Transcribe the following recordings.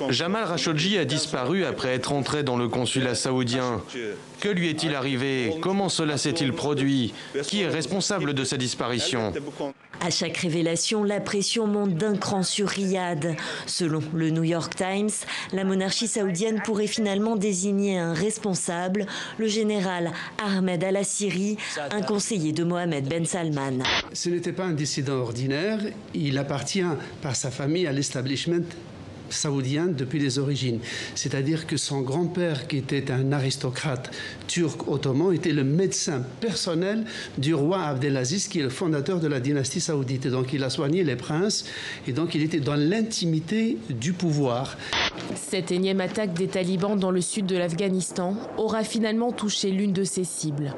Jamal Khashoggi a disparu après être entré dans le consulat saoudien. Que lui est-il arrivé? Comment cela s'est-il produit? Qui est responsable de sa disparition? À chaque révélation, la pression monte d'un cran sur Riyad. Selon le New York Times, la monarchie saoudienne pourrait finalement désigner un responsable, le général Ahmed al-Assiri, un conseiller de Mohammed Ben Salman. Ce n'était pas un dissident ordinaire, il appartient par sa famille à l'establishment saoudien depuis les origines. C'est-à-dire que son grand-père, qui était un aristocrate turc ottoman, était le médecin personnel du roi Abdelaziz, qui est le fondateur de la dynastie saoudite. Et donc il a soigné les princes, et donc il était dans l'intimité du pouvoir. Cette énième attaque des talibans dans le sud de l'Afghanistan aura finalement touché l'une de ses cibles.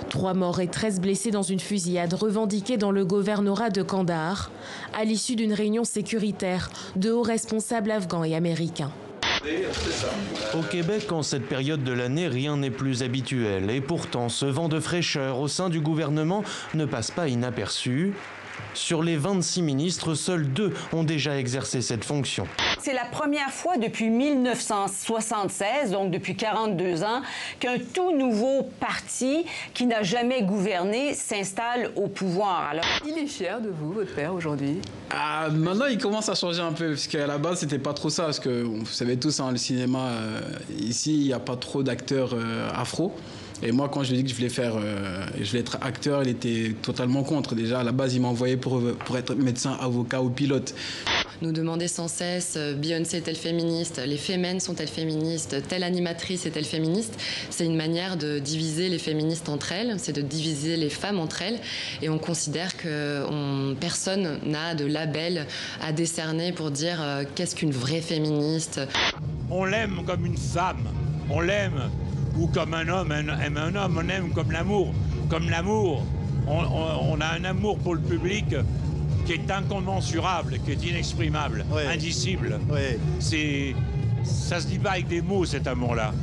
3 morts et 13 blessés dans une fusillade revendiquée dans le gouvernorat de Kandahar, à l'issue d'une réunion sécuritaire de hauts responsables afghans et américains. Au Québec, en cette période de l'année, rien n'est plus habituel. Et pourtant, ce vent de fraîcheur au sein du gouvernement ne passe pas inaperçu. Sur les 26 ministres, seuls 2 ont déjà exercé cette fonction. C'est la première fois depuis 1976, donc depuis 42 ans, qu'un tout nouveau parti qui n'a jamais gouverné s'installe au pouvoir. Alors... Il est fier de vous, votre père, aujourd'hui? Maintenant, il commence à changer un peu, parce qu'à la base, c'était pas trop ça, parce que vous savez tous, le cinéma, ici, il n'y a pas trop d'acteurs afro. Et moi, quand je lui ai dit que je voulais être acteur, il était totalement contre. Déjà, à la base, il m'a envoyé pour être médecin, avocat ou pilote. Nous demander sans cesse Beyoncé est-elle féministe, les Femen sont-elles féministes, telle animatrice est-elle féministe, c'est une manière de diviser les féministes entre elles, c'est de diviser les femmes entre elles. Et on considère que personne n'a de label à décerner pour dire qu'est-ce qu'une vraie féministe. On l'aime comme une femme, on l'aime. Ou comme un homme aime un homme, on aime comme l'amour. Comme l'amour, on a un amour pour le public qui est incommensurable, qui est inexprimable, indicible. Ça se dit pas avec des mots, cet amour-là.